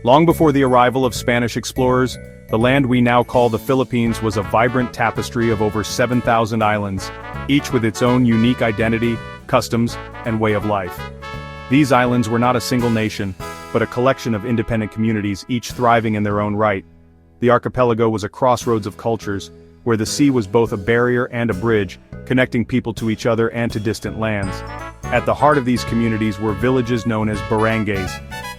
Long before the arrival of Spanish explorers, the land we now call the Philippines was a vibrant tapestry of over 7,000 islands, each with its own unique identity, customs, and way of life. These islands were not a single nation, but a collection of independent communities, each thriving in their own right. The archipelago was a crossroads of cultures, where the sea was both a barrier and a bridge, connecting people to each other and to distant lands. At the heart of these communities were villages known as barangays.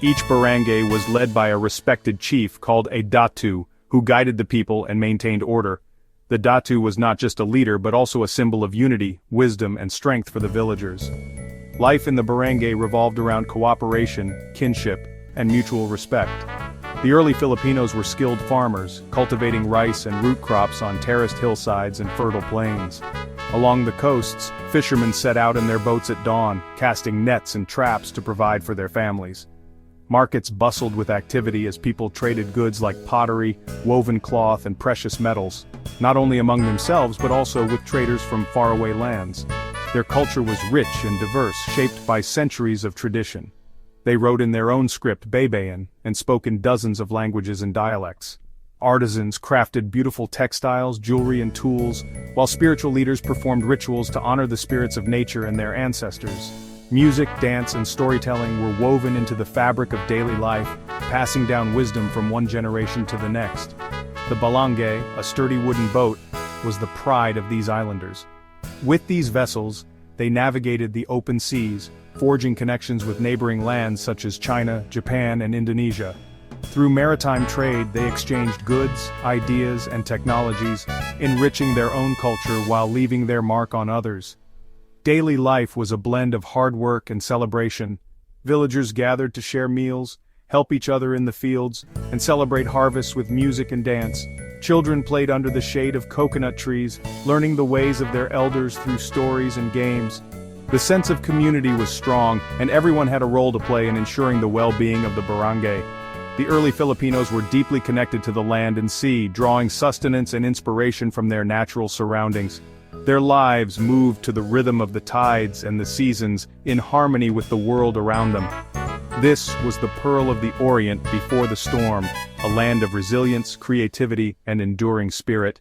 Each barangay was led by a respected chief called a datu, who guided the people and maintained order. The datu was not just a leader but also a symbol of unity, wisdom, and strength for the villagers. Life in the barangay revolved around cooperation, kinship, and mutual respect. The early Filipinos were skilled farmers, cultivating rice and root crops on terraced hillsides and fertile plains. Along the coasts, fishermen set out in their boats at dawn, casting nets and traps to provide for their families. Markets bustled with activity as people traded goods like pottery, woven cloth, and precious metals, not only among themselves but also with traders from faraway lands. Their culture was rich and diverse, shaped by centuries of tradition. They wrote in their own script, Baybayin, and spoke in dozens of languages and dialects. Artisans crafted beautiful textiles, jewelry, and tools, while spiritual leaders performed rituals to honor the spirits of nature and their ancestors. Music, dance, and storytelling were woven into the fabric of daily life, passing down wisdom from one generation to the next. The balangay, a sturdy wooden boat, was the pride of these islanders. With these vessels, they navigated the open seas, forging connections with neighboring lands such as China, Japan, and Indonesia. Through maritime trade, they exchanged goods, ideas, and technologies, enriching their own culture while leaving their mark on others. Daily life was a blend of hard work and celebration. Villagers gathered to share meals, help each other in the fields, and celebrate harvests with music and dance. Children played under the shade of coconut trees, learning the ways of their elders through stories and games. The sense of community was strong, and everyone had a role to play in ensuring the well-being of the barangay. The early Filipinos were deeply connected to the land and sea, drawing sustenance and inspiration from their natural surroundings. Their lives moved to the rhythm of the tides and the seasons, in harmony with the world around them. This was the Pearl of the Orient before the storm, a land of resilience, creativity, and enduring spirit.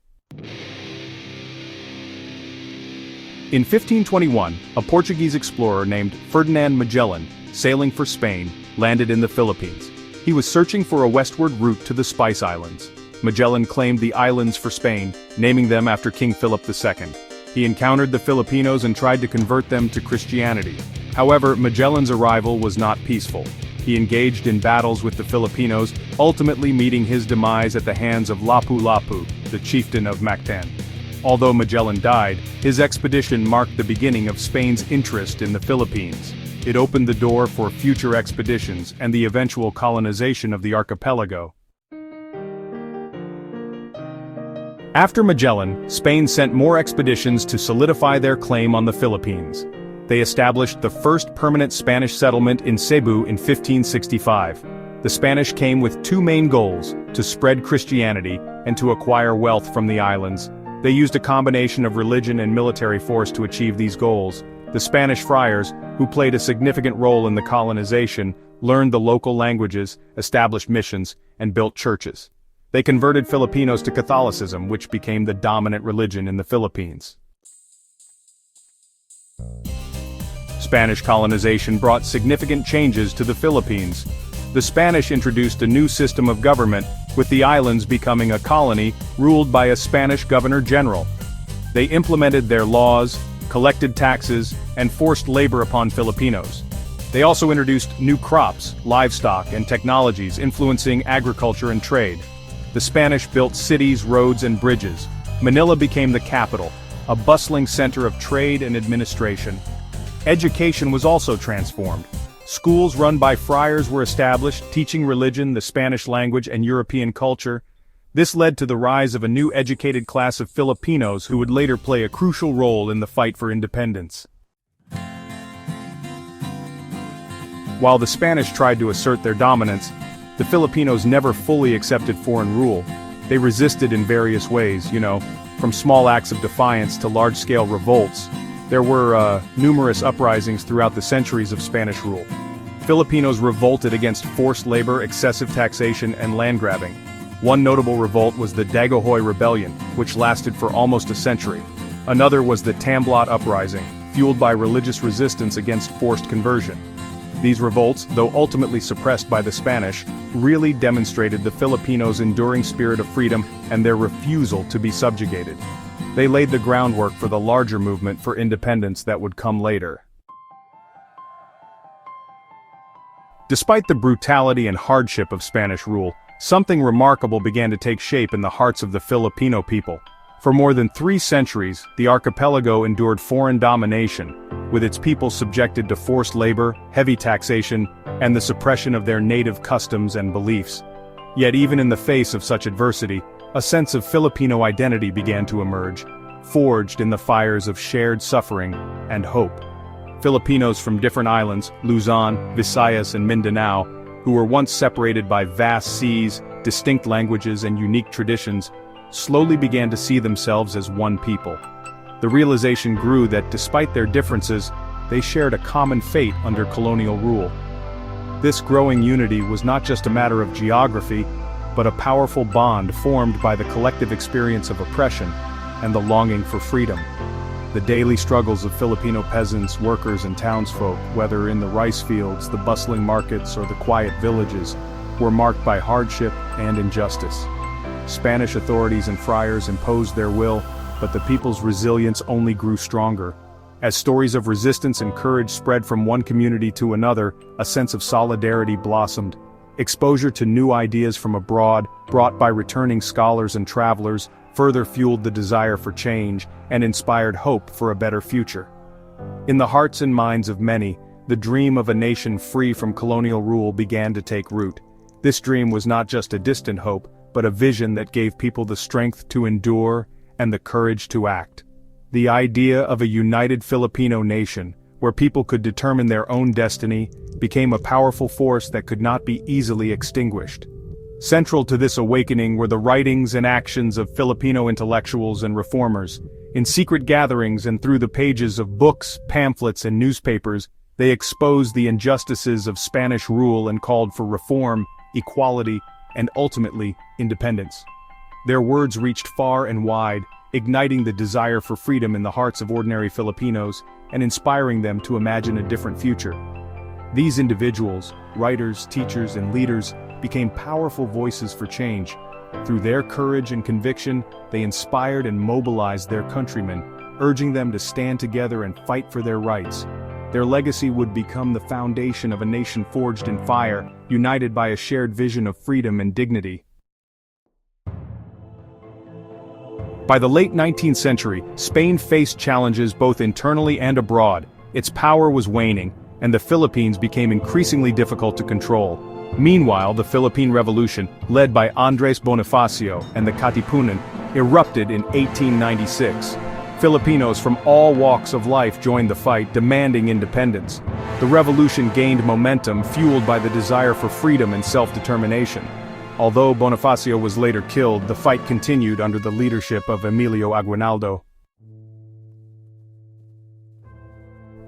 In 1521, a Portuguese explorer named Ferdinand Magellan, sailing for Spain, landed in the Philippines. He was searching for a westward route to the Spice Islands. Magellan claimed the islands for Spain, naming them after King Philip II. He encountered the Filipinos and tried to convert them to Christianity. However, Magellan's arrival was not peaceful. He engaged in battles with the Filipinos, ultimately meeting his demise at the hands of Lapu-Lapu, the chieftain of Mactan. Although Magellan died, his expedition marked the beginning of Spain's interest in the Philippines. It opened the door for future expeditions and the eventual colonization of the archipelago. After Magellan, Spain sent more expeditions to solidify their claim on the Philippines. They established the first permanent Spanish settlement in Cebu in 1565. The Spanish came with two main goals: to spread Christianity and to acquire wealth from the islands. They used a combination of religion and military force to achieve these goals. The Spanish friars, who played a significant role in the colonization, learned the local languages, established missions, and built churches. They converted Filipinos to Catholicism, which became the dominant religion in the Philippines. Spanish colonization brought significant changes to the Philippines. The Spanish introduced a new system of government, with the islands becoming a colony ruled by a Spanish governor-general. They implemented their laws, collected taxes, and forced labor upon Filipinos. They also introduced new crops, livestock, and technologies influencing agriculture and trade. The Spanish built cities, roads, and bridges. Manila became the capital, a bustling center of trade and administration. Education was also transformed. Schools run by friars were established, teaching religion, the Spanish language, and European culture. This led to the rise of a new educated class of Filipinos who would later play a crucial role in the fight for independence. While the Spanish tried to assert their dominance, the Filipinos never fully accepted foreign rule. They resisted in various ways, from small acts of defiance to large-scale revolts. There were numerous uprisings throughout the centuries of Spanish rule. Filipinos revolted against forced labor, excessive taxation, and land grabbing. One notable revolt was the Dagohoy Rebellion, which lasted for almost a century. Another was the Tamblot Uprising, fueled by religious resistance against forced conversion. These revolts, though ultimately suppressed by the Spanish, really demonstrated the Filipinos' enduring spirit of freedom and their refusal to be subjugated. They laid the groundwork for the larger movement for independence that would come later. Despite the brutality and hardship of Spanish rule, something remarkable began to take shape in the hearts of the Filipino people. For more than 3 centuries, the archipelago endured foreign domination, with its people subjected to forced labor, heavy taxation, and the suppression of their native customs and beliefs. Yet even in the face of such adversity, a sense of Filipino identity began to emerge, forged in the fires of shared suffering and hope. Filipinos from different islands, Luzon, Visayas, and Mindanao, who were once separated by vast seas, distinct languages, and unique traditions, slowly began to see themselves as one people. The realization grew that despite their differences, they shared a common fate under colonial rule. This growing unity was not just a matter of geography, but a powerful bond formed by the collective experience of oppression and the longing for freedom. The daily struggles of Filipino peasants, workers, and townsfolk, whether in the rice fields, the bustling markets, or the quiet villages, were marked by hardship and injustice. Spanish authorities and friars imposed their will, but the people's resilience only grew stronger. As stories of resistance and courage spread from one community to another, a sense of solidarity blossomed. Exposure to new ideas from abroad, brought by returning scholars and travelers, further fueled the desire for change and inspired hope for a better future. In the hearts and minds of many, the dream of a nation free from colonial rule began to take root. This dream was not just a distant hope, but a vision that gave people the strength to endure and the courage to act. The idea of a united Filipino nation, where people could determine their own destiny, became a powerful force that could not be easily extinguished. Central to this awakening were the writings and actions of Filipino intellectuals and reformers. In secret gatherings and through the pages of books, pamphlets, and newspapers, they exposed the injustices of Spanish rule and called for reform, equality, and ultimately, independence. Their words reached far and wide, igniting the desire for freedom in the hearts of ordinary Filipinos and inspiring them to imagine a different future. These individuals, writers, teachers, and leaders, became powerful voices for change. Through their courage and conviction, they inspired and mobilized their countrymen, urging them to stand together and fight for their rights. Their legacy would become the foundation of a nation forged in fire, united by a shared vision of freedom and dignity. By the late 19th century, Spain faced challenges both internally and abroad. Its power was waning, and the Philippines became increasingly difficult to control. Meanwhile, the Philippine Revolution, led by Andres Bonifacio and the Katipunan, erupted in 1896. Filipinos from all walks of life joined the fight, demanding independence. The revolution gained momentum, fueled by the desire for freedom and self-determination. Although Bonifacio was later killed, the fight continued under the leadership of Emilio Aguinaldo.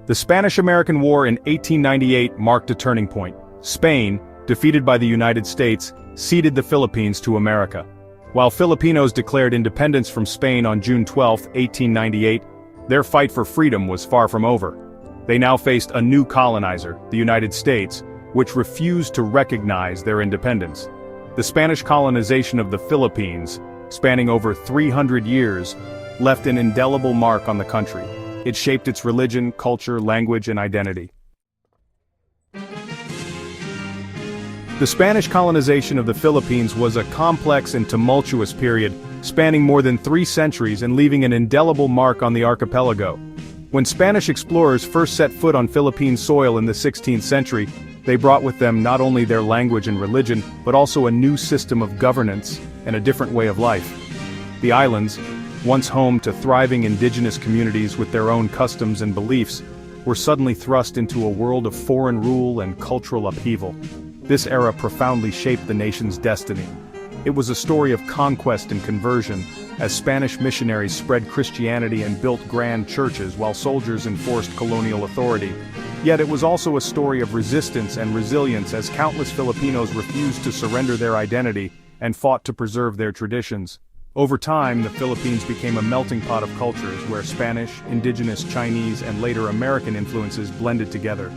The Spanish-American War in 1898 marked a turning point. Spain, defeated by the United States, ceded the Philippines to America. While Filipinos declared independence from Spain on June 12, 1898, their fight for freedom was far from over. They now faced a new colonizer, the United States, which refused to recognize their independence. The Spanish colonization of the Philippines, spanning over 300 years, left an indelible mark on the country. It shaped its religion, culture, language, and identity. The Spanish colonization of the Philippines was a complex and tumultuous period, spanning more than 3 centuries and leaving an indelible mark on the archipelago. When Spanish explorers first set foot on Philippine soil in the 16th century, they brought with them not only their language and religion, but also a new system of governance and a different way of life. The islands, once home to thriving indigenous communities with their own customs and beliefs, were suddenly thrust into a world of foreign rule and cultural upheaval. This era profoundly shaped the nation's destiny. It was a story of conquest and conversion, as Spanish missionaries spread Christianity and built grand churches while soldiers enforced colonial authority. Yet it was also a story of resistance and resilience as countless Filipinos refused to surrender their identity and fought to preserve their traditions. Over time, the Philippines became a melting pot of cultures where Spanish, indigenous Chinese, and later American influences blended together.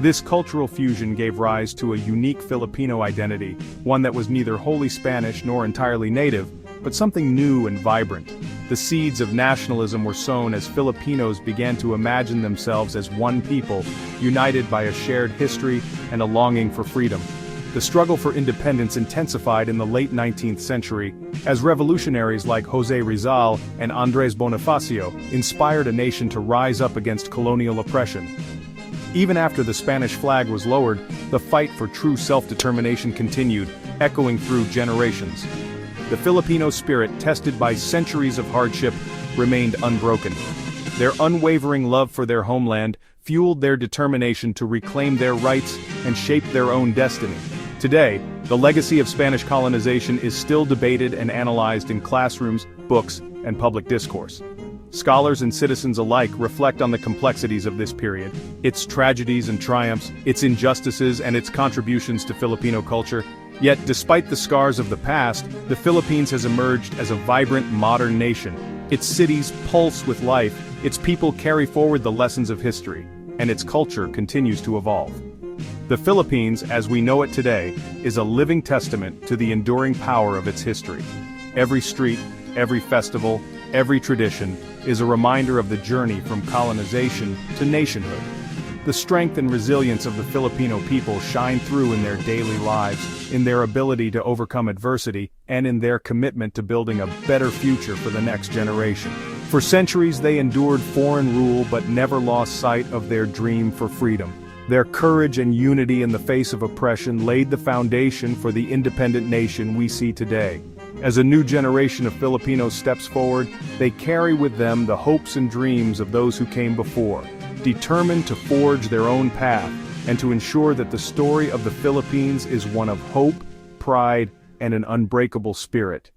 This cultural fusion gave rise to a unique Filipino identity, one that was neither wholly Spanish nor entirely native, but something new and vibrant. The seeds of nationalism were sown as Filipinos began to imagine themselves as one people, united by a shared history and a longing for freedom. The struggle for independence intensified in the late 19th century, as revolutionaries like José Rizal and Andrés Bonifacio inspired a nation to rise up against colonial oppression. Even after the Spanish flag was lowered, the fight for true self-determination continued, echoing through generations. The Filipino spirit, tested by centuries of hardship, remained unbroken. Their unwavering love for their homeland fueled their determination to reclaim their rights and shape their own destiny. Today, the legacy of Spanish colonization is still debated and analyzed in classrooms, books, and public discourse. Scholars and citizens alike reflect on the complexities of this period, its tragedies and triumphs, its injustices and its contributions to Filipino culture. Yet, despite the scars of the past, the Philippines has emerged as a vibrant modern nation. Its cities pulse with life, its people carry forward the lessons of history, and its culture continues to evolve. The Philippines, as we know it today, is a living testament to the enduring power of its history. Every street, every festival, every tradition is a reminder of the journey from colonization to nationhood. The strength and resilience of the Filipino people shine through in their daily lives, in their ability to overcome adversity, and in their commitment to building a better future for the next generation. For centuries they endured foreign rule but never lost sight of their dream for freedom. Their courage and unity in the face of oppression laid the foundation for the independent nation we see today. As a new generation of Filipinos steps forward, they carry with them the hopes and dreams of those who came before, determined to forge their own path and to ensure that the story of the Philippines is one of hope, pride, and an unbreakable spirit.